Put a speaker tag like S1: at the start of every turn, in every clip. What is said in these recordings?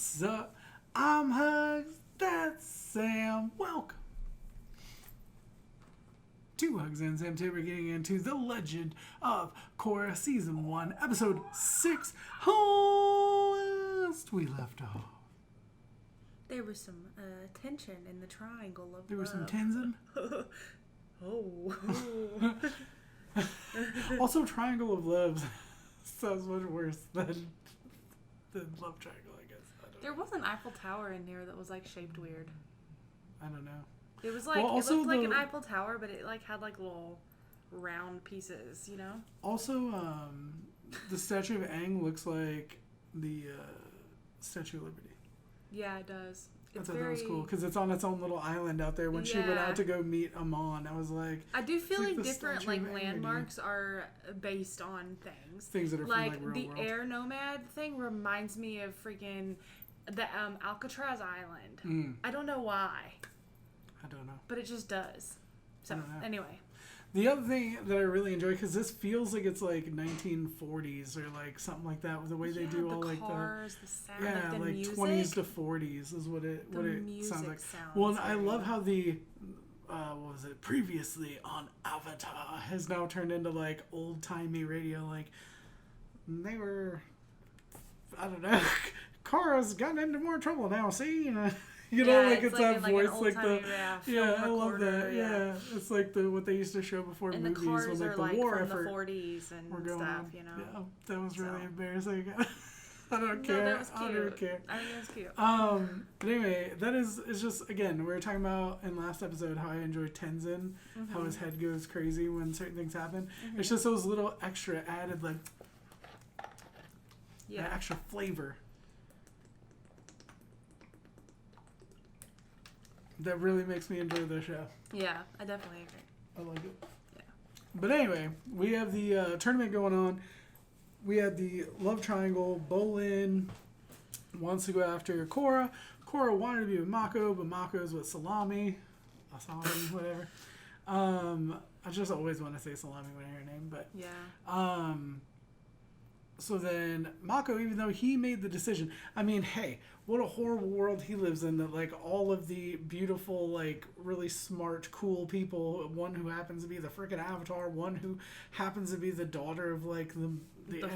S1: What's up? I'm Hugz. That's Sam. Welcome to Hugz and Sam. Today we're getting into The Legend of Korra Season 1, Episode 6. Last we left off.
S2: There was some tension in the triangle of
S1: There was some
S2: love.
S1: Tenzin.
S2: Oh.
S1: Also, Triangle of Love sounds much worse than Love Triangle, I guess.
S2: There was an Eiffel Tower in there that was like shaped weird.
S1: I don't know.
S2: It was like,
S1: Well,
S2: it looked like
S1: the-
S2: an Eiffel Tower, but it like had like little round pieces, you know?
S1: Also, the Statue of Aang looks like the Statue of Liberty.
S2: Yeah, it does.
S1: I
S2: It's
S1: thought
S2: very...
S1: that was cool because it's on its own little island out there. When she went
S2: Yeah.
S1: out to go meet Amon, I was like,
S2: I do feel
S1: it's like
S2: like
S1: the
S2: different
S1: Statue of
S2: like
S1: Aang,
S2: landmarks are based on things.
S1: things that are
S2: Like
S1: from like
S2: the
S1: real world.
S2: Air Nomad thing reminds me of freaking the Alcatraz Island.
S1: Mm,
S2: I don't know why,
S1: I don't know.
S2: but it just does. So
S1: I don't know.
S2: anyway.
S1: The other thing that I really enjoy, because this feels like it's like 1940s or like something like that, with the way they do all like
S2: cars, the sound,
S1: yeah,
S2: the
S1: like
S2: music.
S1: 20s to 40s is what it sounds like. Well, and I love how the what was it previously on Avatar has now turned into like old timey radio. Like they were, I don't know, Korra's gotten into more trouble now. See, you know, like it's that voice, like the I love that. Yeah, it's like what they used to show before
S2: and
S1: movies
S2: the cars
S1: when like
S2: are
S1: the
S2: like
S1: war
S2: from
S1: effort
S2: the 40s and
S1: were going
S2: stuff,
S1: on.
S2: you know.
S1: Yeah, that was really
S2: So.
S1: embarrassing. I don't care.
S2: No, that was cute.
S1: I don't care.
S2: I think it was cute.
S1: But anyway, it's just, again, we were talking about in last episode how I enjoy Tenzin, how his head goes crazy when certain things happen. It's just those little extra added, like, that extra flavor that really makes me enjoy the show.
S2: Yeah, I definitely agree.
S1: I like it.
S2: Yeah.
S1: But anyway, we have the tournament going on. We had the love triangle. Bolin wants to go after Korra. Korra wanted to be with Mako, but Mako's with Salami, whatever. I just always want to say Salami when I hear her name, but
S2: Yeah.
S1: so then Mako, even though he made the decision, I mean, hey, what a horrible world he lives in, that like all of the beautiful, like really smart, cool people, one who happens to be the freaking Avatar, one who happens to be the daughter of like the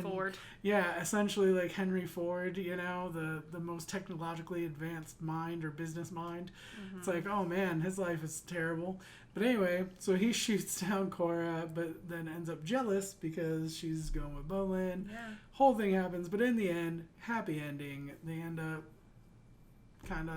S2: Ford.
S1: Yeah, essentially like Henry Ford, you know, the most technologically advanced mind or business mind. It's like, oh man, his life is terrible. But anyway, so he shoots down Korra, but then ends up jealous because she's going with Bolin.
S2: Yeah.
S1: Whole thing happens, but in the end, happy ending. They end up kind of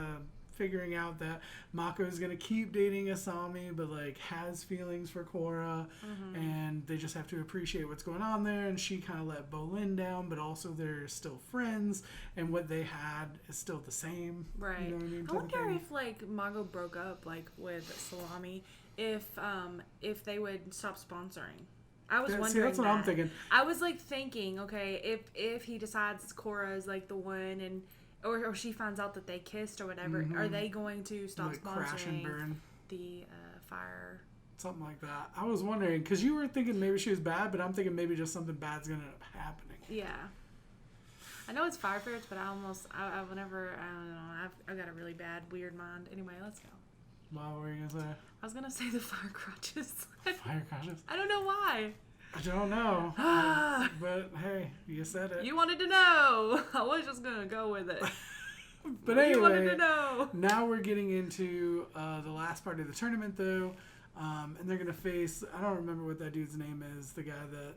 S1: figuring out that Mako is going to keep dating Asami, but like has feelings for Korra, and they just have to appreciate what's going on there. And she kind of let Bolin down, but also they're still friends, and what they had is still the same.
S2: Right.
S1: You know what I mean?
S2: I wonder if like Mago broke up like with Salami, if they would stop sponsoring. I was wondering.
S1: See, that's what I'm thinking.
S2: I was like thinking, okay, if he decides Korra is like the one, and or she finds out that they kissed or whatever, are they going to stop
S1: Like crash and
S2: sponsoring
S1: burn.
S2: the fire?
S1: Something like that. I was wondering, because you were thinking maybe she was bad, but I'm thinking maybe just something bad's going to end up happening.
S2: Yeah. I know it's fire ferrets, but I don't know, I've got a really bad, weird mind. Anyway, let's go.
S1: What were you going to say?
S2: I was going to say the fire crotches.
S1: Fire crashes?
S2: I don't know why.
S1: I don't know. But hey, you said it.
S2: You wanted to know. I was just going to go with it.
S1: But
S2: You wanted
S1: anyway,
S2: to know.
S1: now we're getting into the last part of the tournament, though. And they're going to face, I don't remember what that dude's name is, the guy that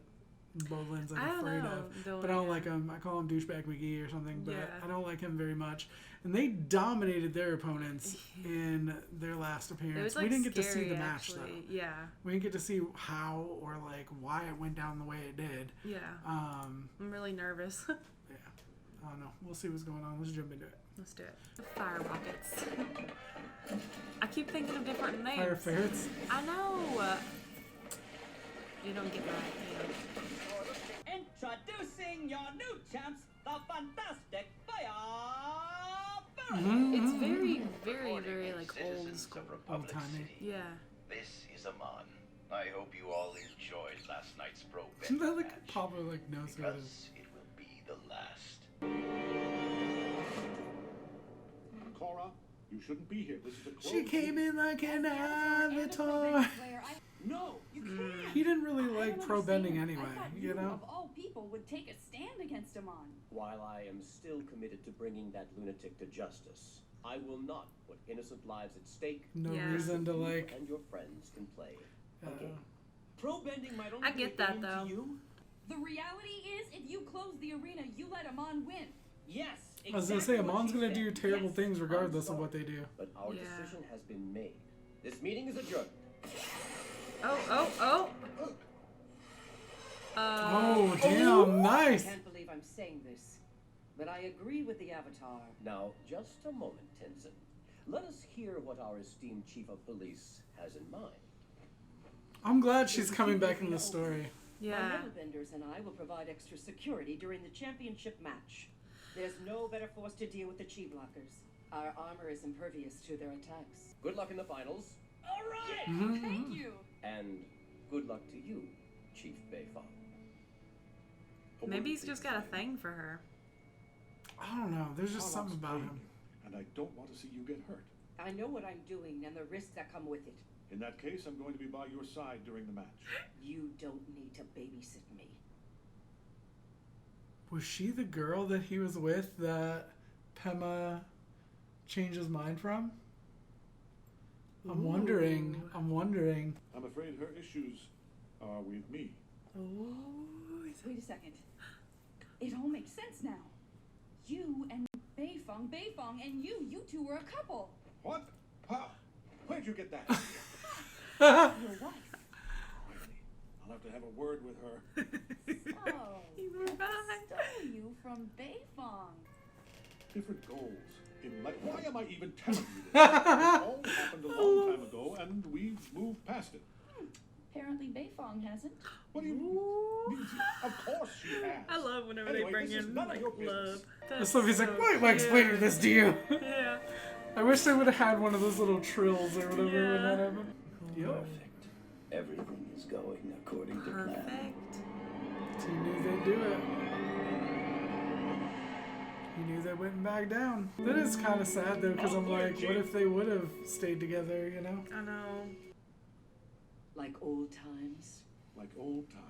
S1: Bolin's like afraid of. But I don't like him. I call him Douchebag McGee or something, but I don't like him very much. And they dominated their opponents in their last appearance.
S2: It was, like,
S1: we didn't get to see
S2: scary,
S1: the match,
S2: actually.
S1: though.
S2: Yeah.
S1: We didn't get to see how or like why it went down the way it did.
S2: Yeah. I'm really nervous.
S1: Yeah. I don't know. We'll see what's going on. Let's jump into it.
S2: Let's do it. Fire rockets. I keep thinking of different names.
S1: Fire ferrets?
S2: I know. You don't get my
S3: Introducing your new champs, the fantastic Fire
S2: It's very, very, very like old school.
S1: Old-timey.
S2: Yeah.
S4: This is Amon. I hope you all enjoyed last night's pro
S1: Isn't that like
S4: match,
S1: Pablo like knows who it is?
S4: because it will be the last.
S5: Korra, you shouldn't be here. This is a closed...
S1: She came in like an avatar.
S3: No, you can't.
S1: He didn't really like pro bending anyway,
S6: I thought
S1: you know?
S6: of all people, would take a stand against Amon.
S7: While I am still committed to bringing that lunatic to justice, I will not put innocent lives at stake.
S1: No reason to like.
S7: And your friends can play a game.
S3: Pro bending might only
S2: I get that though.
S3: you.
S6: The reality is, if you close the arena, you let Amon win.
S3: Yes.
S1: I was gonna say, Amon's gonna do terrible things regardless of what they do.
S7: But our decision has been made. This meeting is adjourned.
S2: Oh,
S1: damn, nice.
S8: I can't believe I'm saying this, but I agree with the Avatar.
S7: Now, just a moment, Tenzin. Let us hear what our esteemed chief of police has in mind.
S1: I'm glad she's coming back in the story.
S2: yeah.
S8: My Metalbenders and I will provide extra security during the championship match. There's no better force to deal with the Chi blockers. Our armor is impervious to their attacks.
S7: Good luck in the finals.
S3: All right.
S6: Thank you.
S7: And good luck to you, Chief Beifong.
S2: Maybe he's just got a thing for her.
S1: I don't know. There's just something about him.
S5: And I don't want to see you get hurt.
S8: I know what I'm doing and the risks that come with it.
S5: In that case, I'm going to be by your side during the match.
S8: You don't need to babysit me.
S1: Was she the girl that he was with that Pema changed his mind from? I'm wondering.
S5: I'm afraid her issues are with me.
S6: Wait a second. It all makes sense now. You and Beifong, and you two were a couple.
S5: What? How? Where'd you get that?
S6: Your wife.
S5: I'll have to have a word with her.
S6: Oh, stole you from Beifong.
S5: Different goals in life. Why am I even telling you this? It all happened a long time ago, and we've moved past it.
S6: Apparently Beifong hasn't.
S5: What do you mean? Of course she has.
S2: I love whenever
S5: Anyway,
S2: they bring
S5: this is
S2: in
S5: none of
S2: like
S5: your
S2: love.
S5: business.
S1: So he's like, why am I explaining this to you?
S2: Yeah.
S1: I wish they would have had one of those little trills or whatever when that happened.
S7: Perfect. Everything is going according to plan.
S2: Perfect.
S1: He knew they'd do it. He knew they wouldn't back down. That is kind of sad though, because I'm like, what if they would have stayed together, you know?
S2: I know.
S8: Like old times.
S5: Like old times.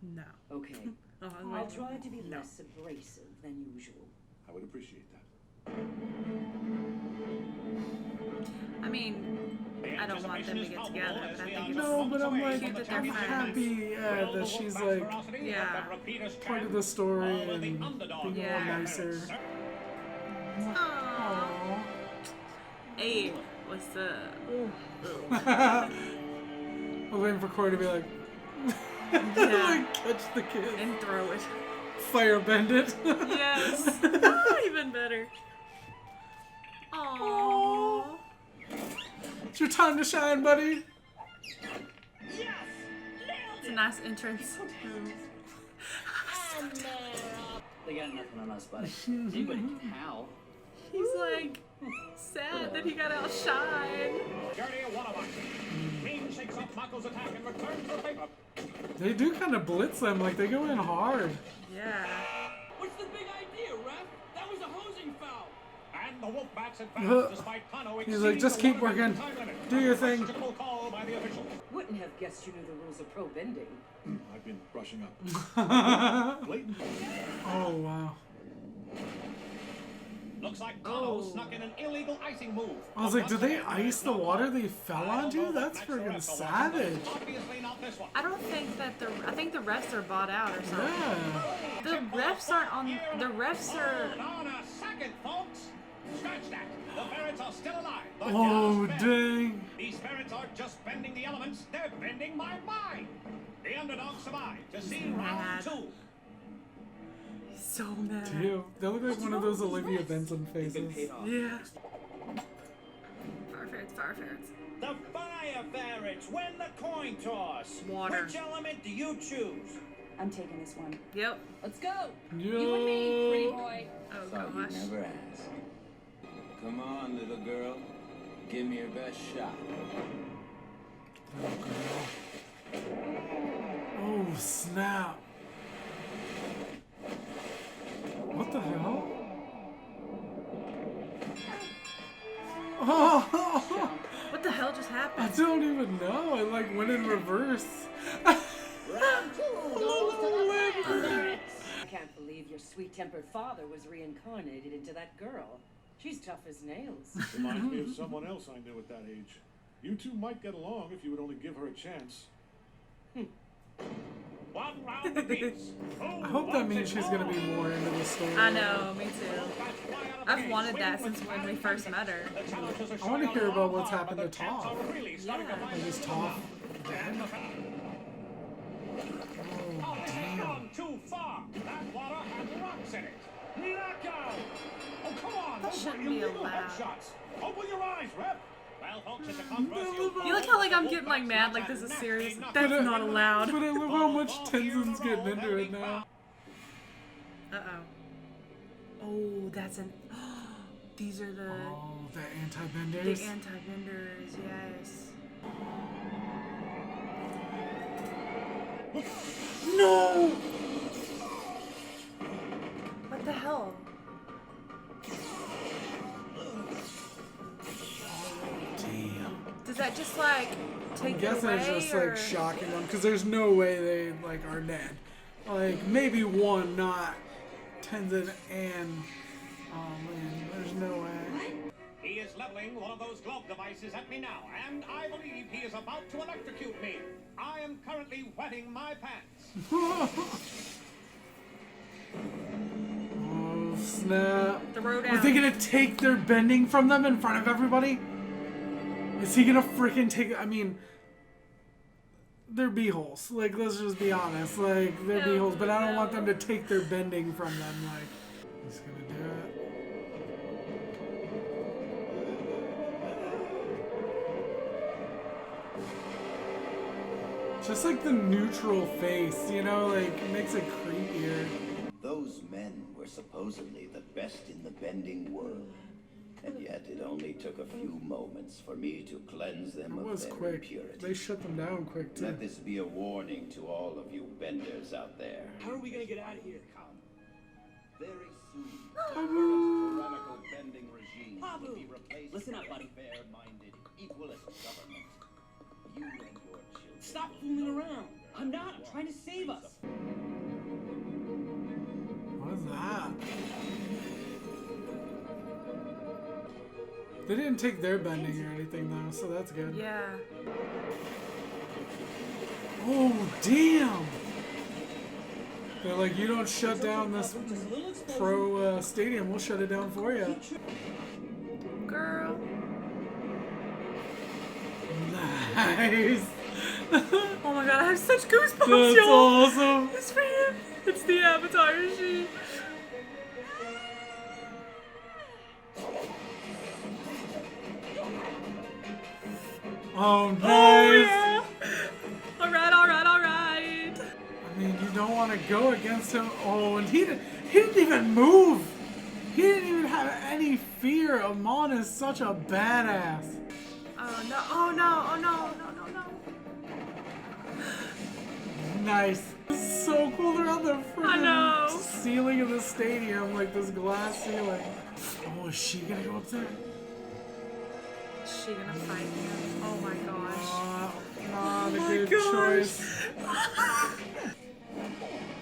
S2: No.
S8: Okay.
S2: Oh,
S8: I'll try to be less abrasive than usual.
S5: I would appreciate that.
S2: I mean, I don't want them to get together, but I think it's
S1: No, but I'm like,
S2: cute that they're
S1: I'm
S2: friends.
S1: happy that she's like
S2: Yeah.
S1: part of the story and being more nicer.
S2: Aww. Hey, what's up?
S1: I was waiting for Corey to be like, like catch the kid,
S2: And throw it.
S1: firebend it.
S2: Yes. Even better. Aww.
S1: It's your time to shine, buddy.
S2: It's a nice entrance.
S3: They got nothing on us, buddy. Anybody can howl.
S2: He's like sad that he got outshined.
S9: Journey of one of us. Team shakes off Mako's attack and returns the paper.
S1: They do kind of blitz them, like they go in hard.
S2: Yeah.
S3: What's the big idea, ref? That was a hosing foul.
S9: And the Wolfbacks advance despite Kano
S1: He's like, just keep working. Do your thing.
S9: Call by the official.
S8: Wouldn't have guessed you knew the rules of pro bending.
S5: I've been brushing up. Blatant.
S1: Oh, wow.
S9: Looks like Kano snuck in an illegal icing move.
S1: I was like, did they ice the water they fell onto? That's friggin' savage.
S9: Obviously not this one.
S2: I don't think that I think the refs are bought out or something.
S1: Yeah.
S2: The refs aren't on. The refs are.
S9: Hold on a second, folks. Scratch that. The ferrets are still alive. The
S1: Oh,
S9: gas ferrets.
S1: dang.
S9: These ferrets aren't just bending the elements, they're bending my mind. The underdog survived to see round 2.
S2: So mad.
S1: Dude, they look like one of those Olivia Benson faces.
S2: Yeah. Fire ferrets.
S3: The fire ferrets win the coin toss.
S2: Water.
S3: Which element do you choose?
S6: I'm taking this one.
S2: Yep.
S6: Let's go. You and me, pretty
S1: Yo.
S6: boy.
S2: Oh
S7: Thought you'd
S2: gosh.
S7: never ask. Come on, little girl. Give me your best shot.
S1: Oh, snap. What the hell? I don't even know. I like went in reverse.
S8: Round 2 goes to the favorites. I can't believe your sweet-tempered father was reincarnated into that girl. She's tough as nails.
S5: Reminds me of someone else I knew at that age. You two might get along if you would only give her a chance.
S9: One round apiece.
S1: I hope that means she's gonna be more into the story.
S2: I know, me too. I've wanted that since when we first met her.
S1: I want to hear about what's happened to Toph.
S2: Yeah.
S1: Like, is Toph dead? Oh, damn.
S9: Gone too far. That water had rocks in it. Knockout! Oh, come on!
S2: That
S9: Those
S2: shouldn't
S9: were
S2: be
S9: illegal
S2: allowed.
S9: headshots. Open your eyes, Rep. Well, folks, it's a controversial.
S2: You look how like I'm getting like mad like this is serious. That's not allowed.
S1: But I love how much Tenzin's getting into it now.
S2: Uh-oh. Oh, that's an... These are the...
S1: Oh, the anti-benders.
S2: The anti-benders, yes.
S1: No!
S2: What the hell?
S1: Damn.
S2: Does that just like take
S1: I
S2: it
S1: guess
S2: away,
S1: it's just
S2: or...
S1: like shocking them because there's no way they like are dead. Like maybe one, not Tenzin and Lin. There's no way.
S9: He is leveling one of those glove devices at me now, and I believe he is about to electrocute me. I am currently wetting my pants.
S1: Oh snap!
S2: Throw down.
S1: Are they gonna take their bending from them in front of everybody? Is he gonna freaking take? I mean, they're beeholes. Like, let's just be honest. Like, they're beeholes, but I don't want them to take their bending from them. Like, he's gonna do it. Just like the neutral face, you know, like it makes it creepier.
S4: Those men were supposedly the best in the bending world. And yet it only took a few moments for me to cleanse them
S1: It
S4: of
S1: was
S4: their
S1: quick.
S4: impurity.
S1: They shut them down quick too.
S4: Let this be a warning to all of you benders out there.
S3: How are we gonna get out of here?
S4: Very soon,
S1: Pabu.
S4: the tyrannical bending regime will be replaced
S3: Listen up,
S4: by
S3: buddy.
S4: a fair-minded, equalist government. You and your children.
S3: Stop fooling around. I'm not. I'm trying to save us.
S1: What is that? They didn't take their bending or anything though, so that's good.
S2: Yeah.
S1: Oh, damn! They're like, you don't shut down this pro stadium, we'll shut it down for you.
S2: Girl.
S1: Nice!
S2: Oh my god, I have such goosebumps,
S1: That's
S2: y'all.
S1: awesome!
S2: It's for him. It's the Avatar machine.
S1: Oh, nice!
S2: Oh yeah! Alright, alright, alright.
S1: I mean, you don't want to go against him. Oh, and he didn't even move! He didn't even have any fear. Amon is such a badass.
S2: Oh no, oh no, oh no, no, no, no.
S1: Nice. This is so cool. They're on the
S2: I know.
S1: freaking ceiling of the stadium, like this glass ceiling. Oh, is she gonna go up there?
S2: Is she gonna fight him? Oh my gosh.
S1: Not a
S2: my
S1: good
S2: gosh.
S1: choice.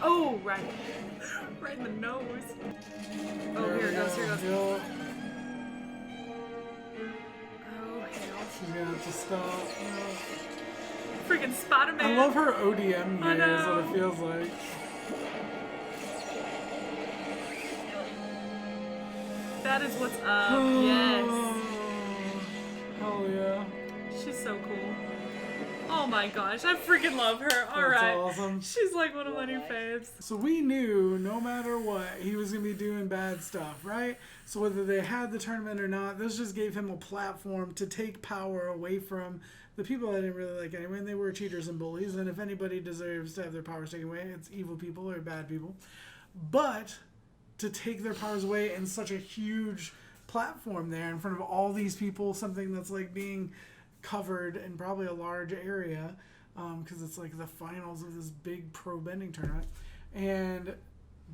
S2: Oh, right. Right in the nose. Oh, here it goes, here it goes.
S1: Yep.
S2: Oh, hell.
S1: She's gonna have to stop.
S2: Freaking Spider-Man.
S1: I love her ODM
S2: I
S1: gear, is what
S2: know.
S1: it feels like.
S2: That is what's up. Yes.
S1: Hell yeah.
S2: She's so cool. Oh my gosh, I freaking love her.
S1: That's
S2: Alright.
S1: awesome.
S2: She's like one of my new faves.
S1: So we knew no matter what, he was going to be doing bad stuff, right? So whether they had the tournament or not, this just gave him a platform to take power away from the people I didn't really like anyway. And they were cheaters and bullies. And if anybody deserves to have their powers taken away, it's evil people or bad people. But to take their powers away in such a huge platform there in front of all these people, something that's like being covered in probably a large area, because it's like the finals of this big pro bending tournament, and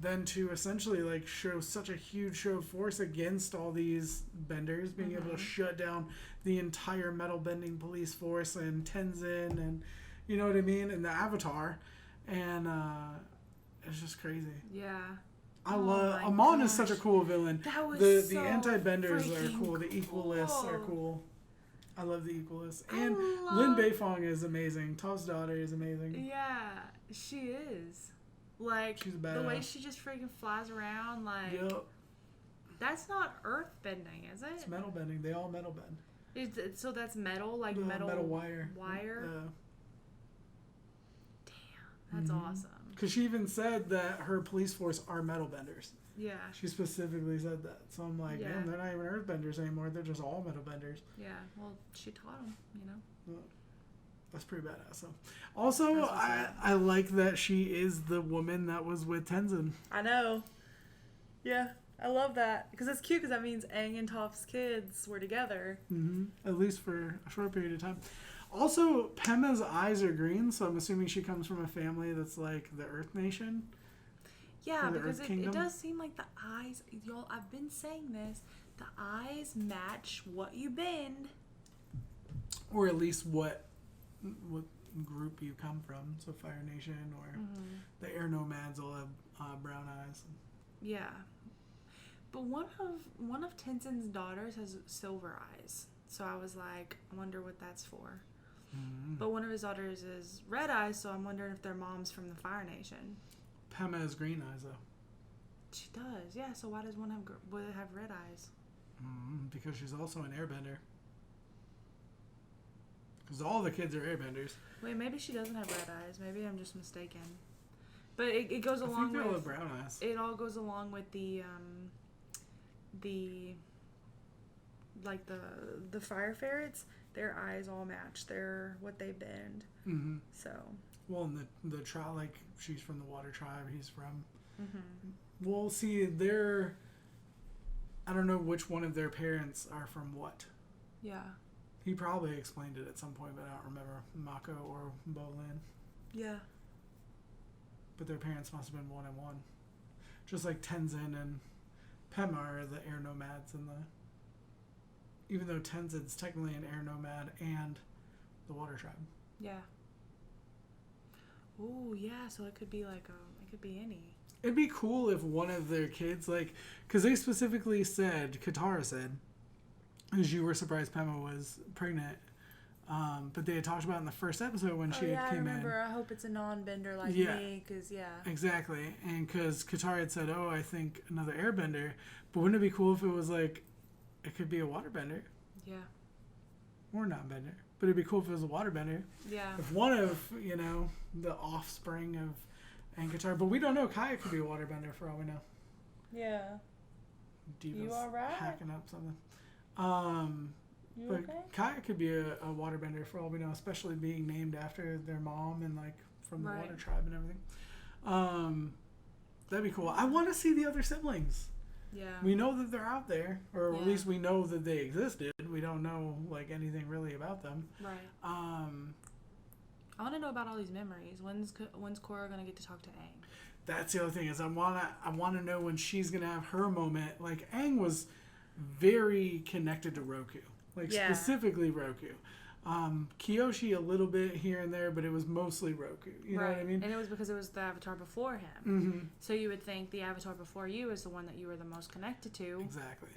S1: then to essentially like show such a huge show of force against all these benders, being able to shut down the entire metal bending police force and Tenzin and you know what I mean, and the Avatar, and it's just crazy.
S2: Yeah.
S1: I love Amon is such a cool villain.
S2: That was
S1: the anti-benders are cool. The Equalists are cool. I love the Equalists. And Lin Beifong is amazing. Toph's daughter is amazing.
S2: Yeah, she is. Like,
S1: she's
S2: the way she just freaking flies around, like, that's not earth bending, is it?
S1: It's metal bending. They all metal bend.
S2: So that's metal, like metal
S1: wire.
S2: Damn, that's awesome.
S1: Because she even said that her police force are metal benders.
S2: Yeah.
S1: She specifically said that. So I'm like, damn, they're not even earth benders anymore. They're just all metal benders.
S2: Yeah, well, she taught them, you know.
S1: Well, that's pretty badass. So, also, I like that she is the woman that was with Tenzin.
S2: I know. Yeah, I love that. Because it's cute because that means Aang and Toph's kids were together.
S1: At least for a short period of time. Also, Pema's eyes are green, so I'm assuming she comes from a family that's like the Earth Nation.
S2: Yeah, because it does seem like the eyes, y'all, I've been saying this, the eyes match what you bend.
S1: Or at least what group you come from. So Fire Nation or the Air Nomads will have brown eyes.
S2: Yeah. But one of Tenzin's daughters has silver eyes. So I was like, I wonder what that's for. But one of his daughters is red eyes, so I'm wondering if their mom's from the Fire Nation.
S1: Pema has green eyes, though.
S2: She does, yeah. So why does one have red eyes?
S1: Because she's also an airbender. Because all the kids are airbenders.
S2: Wait, maybe she doesn't have red eyes. Maybe I'm just mistaken. But it goes along with... I think they all have brown eyes. It all goes along with the fire ferrets. Their eyes all match. They're what they bend. So.
S1: Well, and the tribe, like she's from the water tribe. He's from. Well, see, I don't know which one of their parents are from what.
S2: Yeah.
S1: He probably explained it at some point, but I don't remember Mako or Bolin.
S2: Yeah.
S1: But their parents must have been one and one, just like Tenzin and Pema are the air nomads and even though Tenzin's technically an air nomad and the water tribe.
S2: Yeah. Ooh, yeah. So it could be like it could be any.
S1: It'd be cool if one of their kids, like, because they specifically said, Katara said, as you were surprised Pema was pregnant, but they had talked about in the first episode when she had came in.
S2: I remember. I hope it's a non-bender like me, because
S1: exactly, and because Katara had said, "Oh, I think another airbender," but wouldn't it be cool if it was like, it could be a waterbender?
S2: Yeah.
S1: Or non-bender. But it'd be cool if it was a waterbender.
S2: Yeah.
S1: If one of, the offspring of Ankatar. But we don't know. Kaya could be a waterbender for all we know.
S2: Yeah.
S1: Diva's
S2: you all right?
S1: hacking up something.
S2: You
S1: but
S2: okay?
S1: Kaya could be a waterbender for all we know, especially being named after their mom and like from the water tribe and everything. That'd be cool. I want to see the other siblings.
S2: Yeah.
S1: We know that they're out there, or at least we know that they existed. We don't know like anything really about them.
S2: Right. I want to know about all these memories. When's Korra gonna get to talk to Aang?
S1: That's the other thing is I wanna know when she's gonna have her moment. Like Aang was very connected to Roku, like specifically Roku. Kyoshi a little bit here and there, but it was mostly Roku. You know what I mean?
S2: And it was because it was the avatar before him. So you would think the avatar before you is the one that you were the most connected to.
S1: Exactly.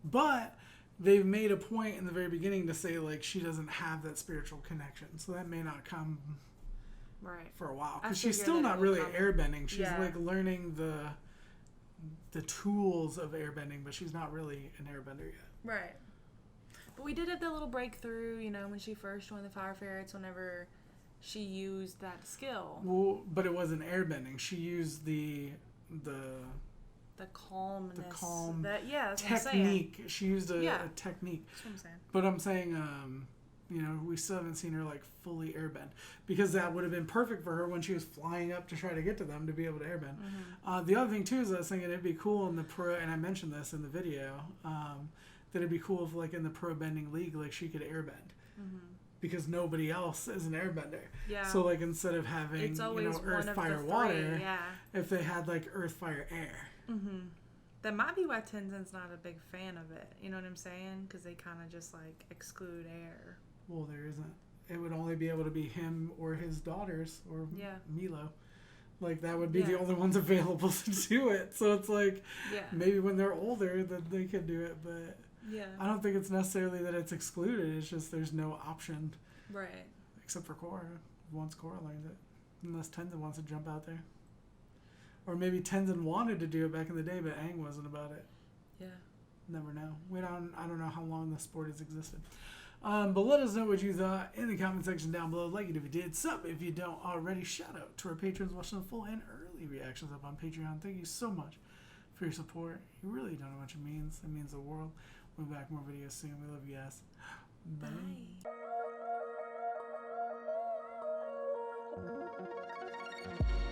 S1: But they've made a point in the very beginning to say like she doesn't have that spiritual connection, so that may not come for a while because she's still not really airbending. She's like learning the tools of airbending, but she's not really an airbender yet.
S2: Right. But we did have the little breakthrough, when she first joined the Fire Ferrets, whenever she used that skill.
S1: Well, but it wasn't airbending. She used the
S2: calmness.
S1: The calm
S2: that's
S1: technique. She used a technique.
S2: That's what I'm saying.
S1: But I'm saying, we still haven't seen her like fully airbend because that would have been perfect for her when she was flying up to try to get to them to be able to airbend. The other thing too is I was thinking it'd be cool in the pro, and I mentioned this in the video, that it'd be cool if like in the pro bending league like she could airbend. because nobody else is an airbender.
S2: Yeah.
S1: So like instead of having
S2: it's always
S1: earth, fire, water, if they had like earth, fire, air.
S2: Mm-hmm. That might be why Tenzin's not a big fan of it. You know what I'm saying? Because they kind of just like exclude air.
S1: Well, there isn't. It would only be able to be him or his daughters or Milo. Like that would be the only ones available to do it. So it's like maybe when they're older that they could do it, but I don't think it's necessarily that it's excluded. It's just there's no option.
S2: Right.
S1: Except for Korra. Once Korra learns it. Unless Tenzin wants to jump out there. Or maybe Tenzin wanted to do it back in the day, but Aang wasn't about it.
S2: Yeah.
S1: Never know. I don't know how long the sport has existed. But let us know what you thought in the comment section down below. Like it if you did. Sub if you don't already. Shout out to our patrons watching the full and early reactions up on Patreon. Thank you so much for your support. You really don't know what it means. It means the world. We'll be back more videos soon. We love you guys. Bye.
S2: Bye.